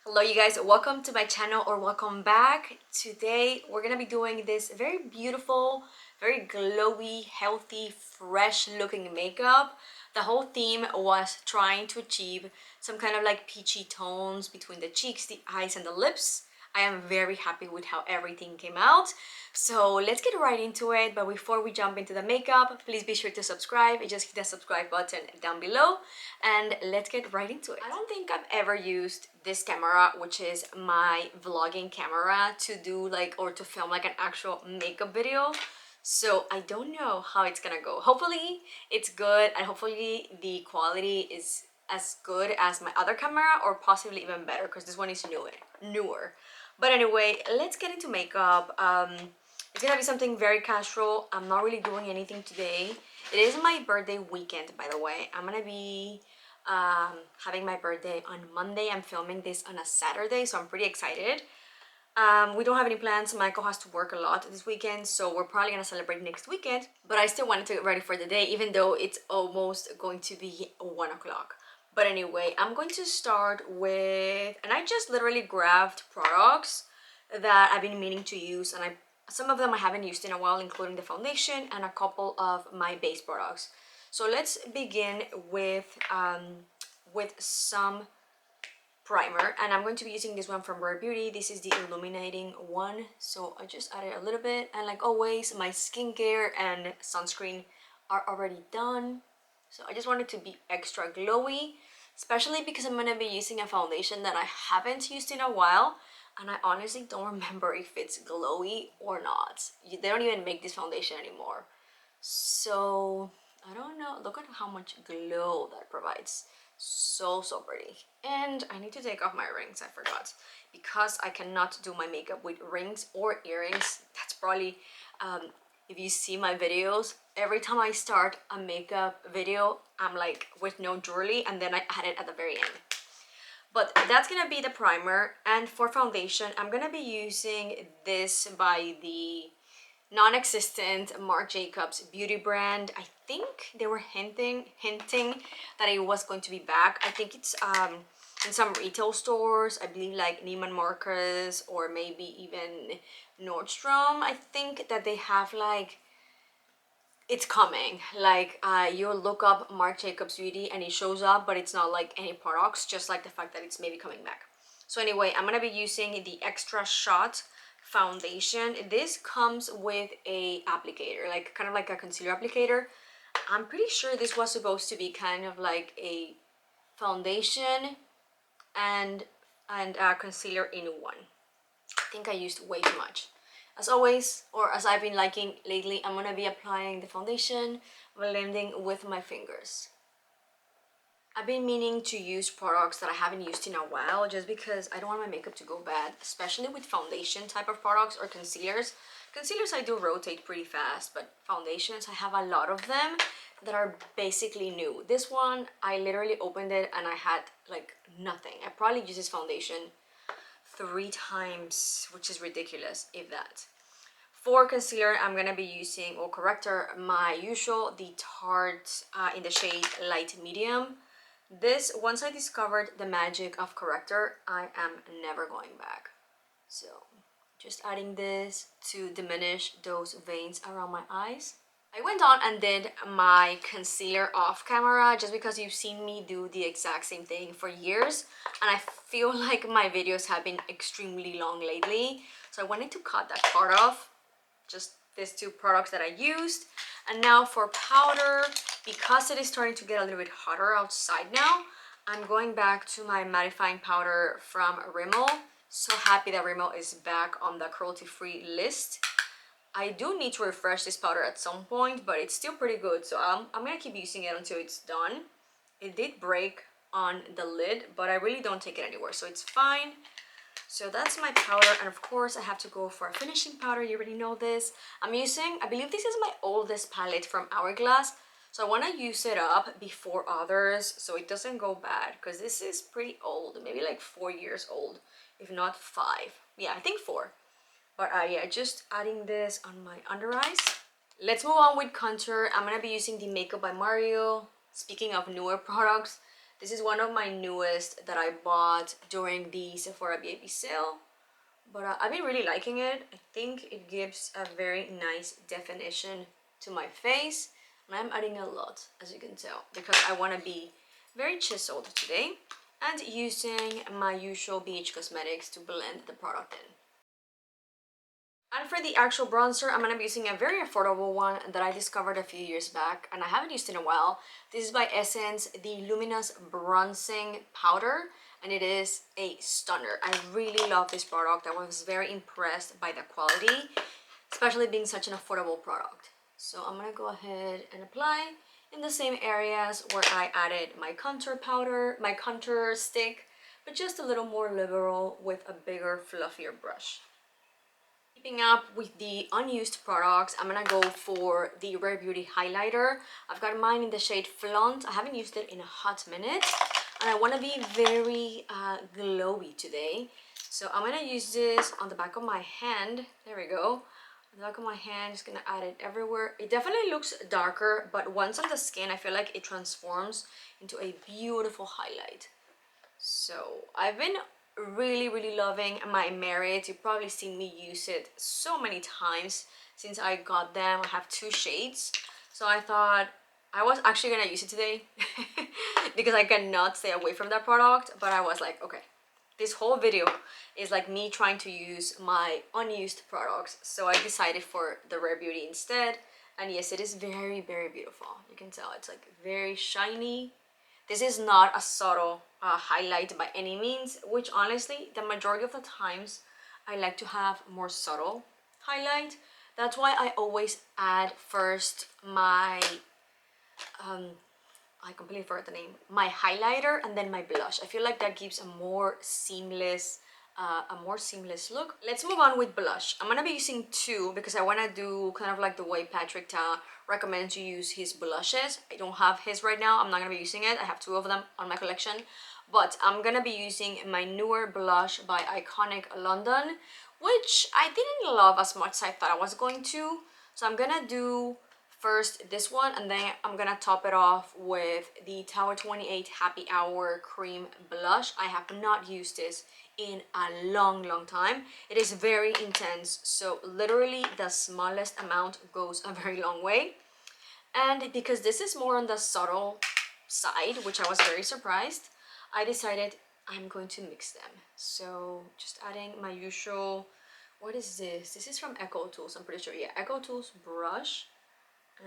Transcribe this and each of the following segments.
Hello you guys, welcome to my channel or welcome back. Today we're gonna be doing this very beautiful, very glowy, healthy, fresh looking makeup. The whole theme was trying to achieve some kind of like peachy tones between the cheeks, the eyes and the lips. I am very happy with how everything came out. So let's get right into it. But before we jump into the makeup, please be sure to subscribe. Just hit the subscribe button down below and let's get right into it. I don't think I've ever used this camera, which is my vlogging camera, to do like or to film like an actual makeup video. So I don't know how it's gonna go. Hopefully it's good and hopefully the quality is as good as my other camera or possibly even better because this one is newer. But anyway, let's get into makeup. It's gonna be something very casual. I'm not really doing anything today. It is my birthday weekend, by the way. I'm gonna be having my birthday on Monday. I'm filming this on a Saturday, so I'm pretty excited. We don't have any plans. Michael has to work a lot this weekend, so we're probably gonna celebrate next weekend. But I still wanted to get ready for the day, even though it's almost going to be 1 o'clock. But anyway, I'm going to start with, and I just literally grabbed products that I've been meaning to use, and some of them I haven't used in a while, including the foundation and a couple of my base products. So let's begin with some primer, and I'm going to be using this one from Rare Beauty. This is the illuminating one, so I just added a little bit, and like always my skincare and sunscreen are already done, so I just wanted to be extra glowy, especially because I'm going to be using a foundation that I haven't used in a while, and I honestly don't remember if it's glowy or not. They don't even make this foundation anymore, so I don't know. Look at how much glow that provides. So pretty. And I need to take off my rings, I forgot, because I cannot do my makeup with rings or earrings. That's probably if you see my videos, every time I start a makeup video I'm like with no jewelry and then I add it at the very end. But that's gonna be the primer, and for foundation I'm gonna be using this by the non-existent Marc Jacobs beauty brand. I think they were hinting that it was going to be back. I think it's in some retail stores, I believe like Neiman Marcus or maybe even Nordstrom. I think that they have like, it's coming, like you look up Marc Jacobs beauty and it shows up, but it's not like any products, just like the fact that it's maybe coming back. So anyway, I'm gonna be using the Extra Shot foundation. This comes with a applicator, like kind of like a concealer applicator. I'm pretty sure this was supposed to be kind of like a foundation and a concealer in one. I think I used way too much. As always, or as I've been liking lately, I'm gonna be applying the foundation, blending with my fingers. I've been meaning to use products that I haven't used in a while just because I don't want my makeup to go bad, especially with foundation type of products or concealers. Concealers I do rotate pretty fast, but foundations I have a lot of them that are basically new. This one, I literally opened it and I had like nothing. I probably used this foundation 3 times, which is ridiculous, if that. For concealer, I'm gonna be using, or corrector, my usual, the Tarte in the shade Light Medium. This, once I discovered the magic of corrector, I am never going back. So just adding this to diminish those veins around my eyes. I went on and did my concealer off camera just because you've seen me do the exact same thing for years, and I feel like my videos have been extremely long lately, so I wanted to cut that part off. Just these 2 products that I used. And now for powder, because it is starting to get a little bit hotter outside now, I'm going back to my mattifying powder from Rimmel. So happy that Rimmel is back on the cruelty free list. I do need to refresh this powder at some point, but it's still pretty good, so I'm gonna keep using it until it's done. It did break on the lid, but I really don't take it anywhere, so it's fine. So that's my powder, and of course I have to go for a finishing powder. You already know this. I'm using, I believe this is my oldest palette from Hourglass, so I want to use it up before others so it doesn't go bad, because this is pretty old, maybe like 4 years old, if not 5. Yeah, I think 4. But yeah, just adding this on my under eyes. Let's move on with contour. I'm gonna be using the Makeup by Mario. Speaking of newer products, This is one of my newest that I bought during the Sephora baby sale. But I've been really liking it. I think it gives a very nice definition to my face. And I'm adding a lot, as you can tell, because I want to be very chiseled today. And using my usual BH Cosmetics to blend the product in. And for the actual bronzer, I'm going to be using a very affordable one that I discovered a few years back and I haven't used in a while. This is by Essence, the Luminous Bronzing Powder, and it is a stunner. I really love this product. I was very impressed by the quality, especially being such an affordable product. So I'm going to go ahead and apply in the same areas where I added my contour powder, my contour stick, but just a little more liberal with a bigger, fluffier brush. Keeping up with the unused products, I'm gonna go for the Rare Beauty highlighter. I've got mine in the shade Flaunt. I haven't used it in a hot minute, and I want to be very glowy today. So I'm gonna use this on the back of my hand. There we go. On the back of my hand, just gonna add it everywhere. It definitely looks darker, but once on the skin, I feel like it transforms into a beautiful highlight. So I've been really loving my Merit. You've probably seen me use it so many times since I got them. I have two shades, so I thought I was actually gonna use it today because I cannot stay away from that product, but I was like, okay, this whole video is like me trying to use my unused products, so I decided for the Rare Beauty instead. And yes, it is very beautiful. You can tell it's like very shiny. This is not a subtle highlight by any means, which honestly, the majority of the times, I like to have more subtle highlight. That's why I always add first my, I completely forgot the name, my highlighter and then my blush. I feel like that gives a more seamless look. Let's move on with blush. I'm gonna be using two because I wanna do kind of like the way Patrick Ta recommends you use his blushes. I don't have his right now. I'm not gonna be using it. I have two of them on my collection, but I'm gonna be using my newer blush by Iconic London, which I didn't love as much as I thought I was going to. So I'm gonna do first this one, and then I'm gonna top it off with the Tower 28 Happy Hour Cream Blush. I have not used this in a long time. It is very intense, so literally the smallest amount goes a very long way. And because this is more on the subtle side, which I was very surprised, I decided I'm going to mix them. So just adding my usual, what is this? This is from Echo Tools, I'm pretty sure. Yeah, Echo Tools brush,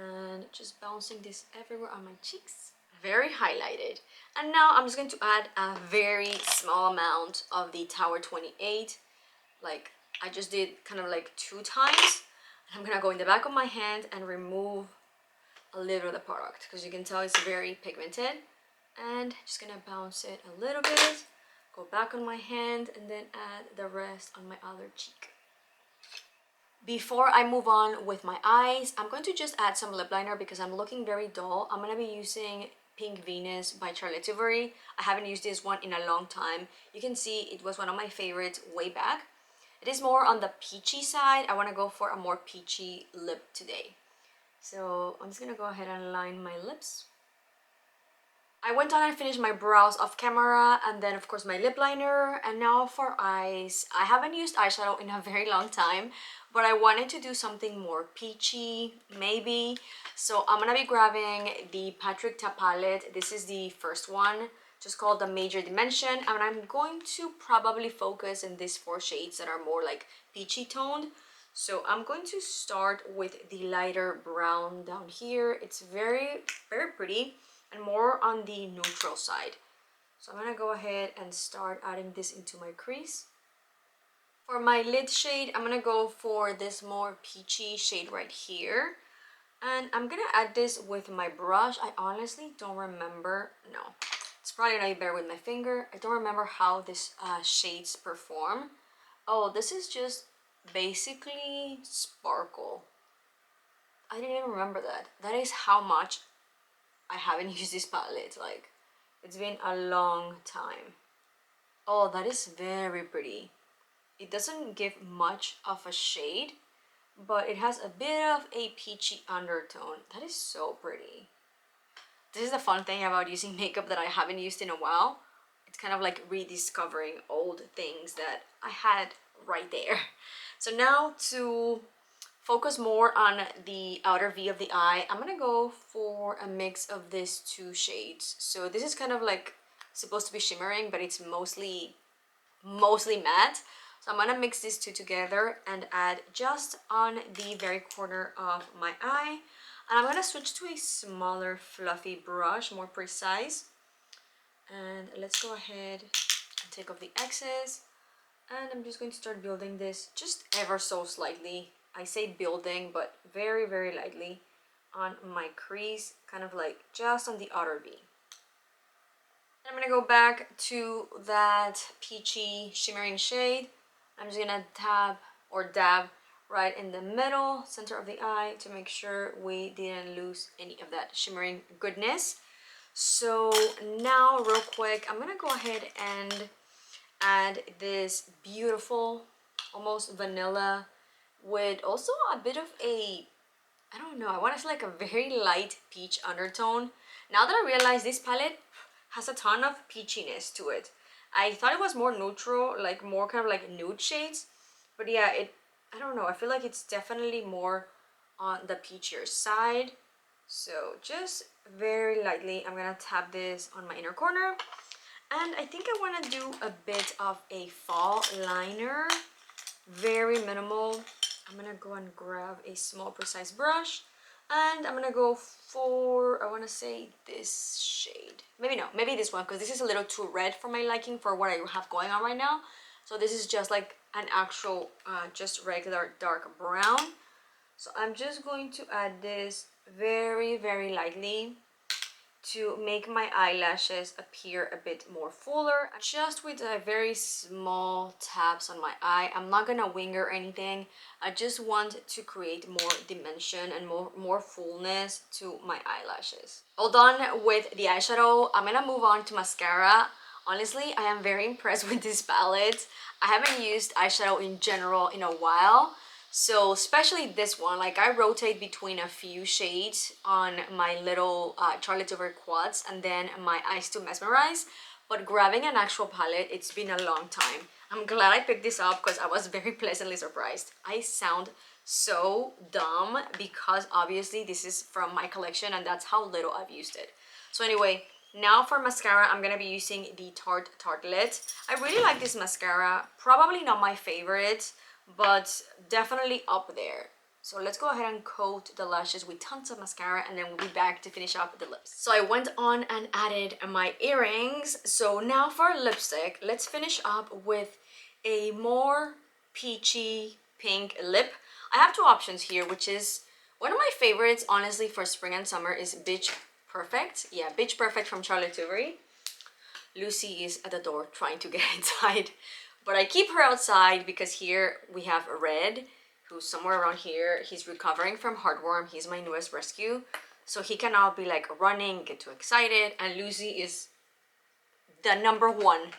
and just bouncing this everywhere on my cheeks. Very highlighted. And now I'm just going to add a very small amount of the Tower 28. Like, I just did kind of like 2 times. I'm gonna go in the back of my hand and remove a little of the product because you can tell it's very pigmented. And just gonna bounce it a little bit, go back on my hand, and then add the rest on my other cheek. Before I move on with my eyes, I'm going to just add some lip liner because I'm looking very dull. I'm going to be using Pink Venus by Charlotte Tilbury. I haven't used this one in a long time. You can see it was one of my favorites way back. It is more on the peachy side. I want to go for a more peachy lip today. So I'm just going to go ahead and line my lips. I went on and finished my brows off camera, and then of course my lip liner. And now for eyes. I haven't used eyeshadow in a very long time, but I wanted to do something more peachy, maybe. So I'm gonna be grabbing the Patrick Ta palette. This is the first one, just called the Major Dimension, and I'm going to probably focus in these 4 shades that are more like peachy toned. So I'm going to start with the lighter brown down here. It's very pretty and more on the neutral side. So I'm gonna go ahead and start adding this into my crease. For my lid shade, I'm gonna go for this more peachy shade right here. And I'm gonna add this with my brush. I honestly don't remember, no, it's probably gonna be better with my finger. I don't remember how this shades perform. Oh, this is just basically sparkle. I didn't even remember that. That is how much I haven't used this palette. Like, it's been a long time. Oh, that is very pretty. It doesn't give much of a shade, but it has a bit of a peachy undertone. That is so pretty. This is the fun thing about using makeup that I haven't used in a while. It's kind of like rediscovering old things that I had right there. So now to focus more on the outer V of the eye, I'm gonna go for a mix of these two shades. So this is kind of like supposed to be shimmering, but it's mostly matte. So I'm gonna mix these two together and add just on the very corner of my eye. And I'm gonna switch to a smaller fluffy brush, more precise. And let's go ahead and take off the excess. And I'm just going to start building this just ever so slightly. I say building, but very, very lightly on my crease, kind of like just on the outer V. I'm gonna go back to that peachy shimmering shade. I'm just gonna tab or dab right in the middle, center of the eye to make sure we didn't lose any of that shimmering goodness. So now real quick, I'm gonna go ahead and add this beautiful, almost vanilla with also a bit of a, I don't know, I want to say like a very light peach undertone. Now that I realize this palette has a ton of peachiness to it. I thought it was more neutral, like more kind of like nude shades. But yeah, I don't know, I feel like it's definitely more on the peachier side. So just very lightly, I'm gonna tap this on my inner corner. And I think I want to do a bit of a fall liner, very minimal. I'm gonna go and grab a small precise brush and I'm gonna go for, I want to say this shade. Maybe no, maybe this one, because this is a little too red for my liking for what I have going on right now. So this is just like an actual, just regular dark brown. So I'm just going to add this very, very lightly to make my eyelashes appear a bit more fuller, just with a very small taps on my eye. I'm not gonna wing or anything. I just want to create more dimension and more fullness to my eyelashes. All done with the eyeshadow, I'm gonna move on to mascara. Honestly, I am very impressed with this palette. I haven't used eyeshadow in general in a while. So especially this one, like I rotate between a few shades on my little Charlotte Tilbury quads and then my Eyes to Mesmerize. But grabbing an actual palette, it's been a long time. I'm glad I picked this up because I was very pleasantly surprised. I sound so dumb because obviously this is from my collection and that's how little I've used it. So anyway, now for mascara, I'm gonna be using the Tarte Tartelette. I really like this mascara. Probably not my favorite, but definitely up there. So let's go ahead and coat the lashes with tons of mascara and then we'll be back to finish up the lips. So I went on and added my earrings. So now for lipstick, let's finish up with a more peachy pink lip. I have two options here, which is one of my favorites, honestly, for spring and summer is Bitch Perfect. Yeah, Bitch Perfect from Charlotte Tilbury. Lucy is at the door trying to get inside. But I keep her outside because here we have Red, who's somewhere around here. He's recovering from heartworm. He's my newest rescue. So he cannot be like running, get too excited. And Lucy is the number one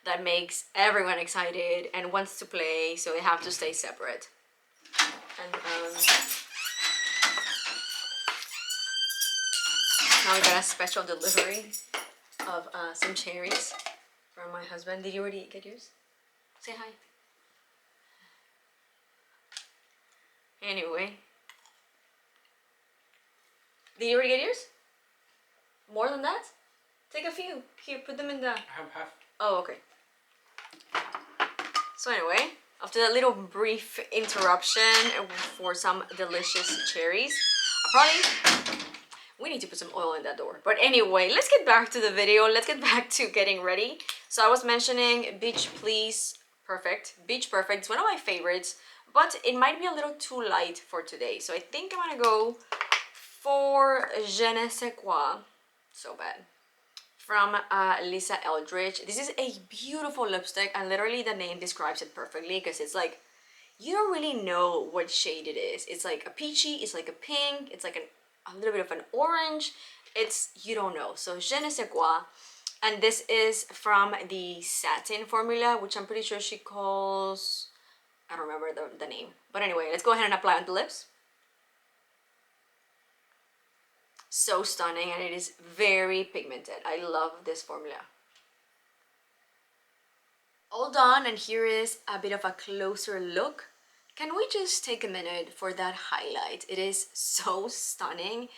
that makes everyone excited and wants to play. So they have to stay separate. And now we got a special delivery of some cherries from my husband. Did you already get yours? Say hi. Anyway. Did you already get yours? More than that? Take a few. Here, put them in the... I have half. Oh, okay. So anyway, after that little brief interruption for some delicious cherries, we need to put some oil in that door. But anyway, let's get back to the video. Let's get back to getting ready. So I was mentioning Beach Perfect. It's one of my favorites, but it might be a little too light for today. So I think I'm gonna go for Je ne sais quoi. So bad. From Lisa Eldridge. This is a beautiful lipstick and literally the name describes it perfectly because it's like, you don't really know what shade it is. It's like a peachy, it's like a pink, it's like a little bit of an orange. You don't know. So Je ne sais quoi. And this is from the satin formula, which I'm pretty sure she calls, I don't remember the name. But anyway, let's go ahead and apply on the lips. so stunning, and it is very pigmented. I love this formula. All done, and here is a bit of a closer look. Can we just take a minute for that highlight? It is so stunning.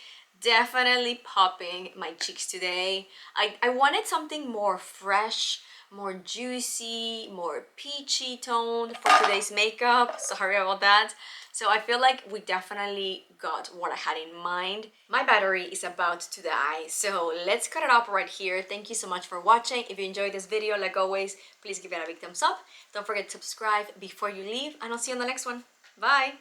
Definitely popping my cheeks today. I wanted something more fresh, more juicy, more peachy toned for today's makeup. Sorry about that. So I feel like we definitely got what I had in mind. My battery is about to die, so let's cut it up right here. Thank you so much for watching. If you enjoyed this video, like always, please give it a big thumbs up. Don't forget to subscribe before you leave, and I'll see you on the next one. Bye!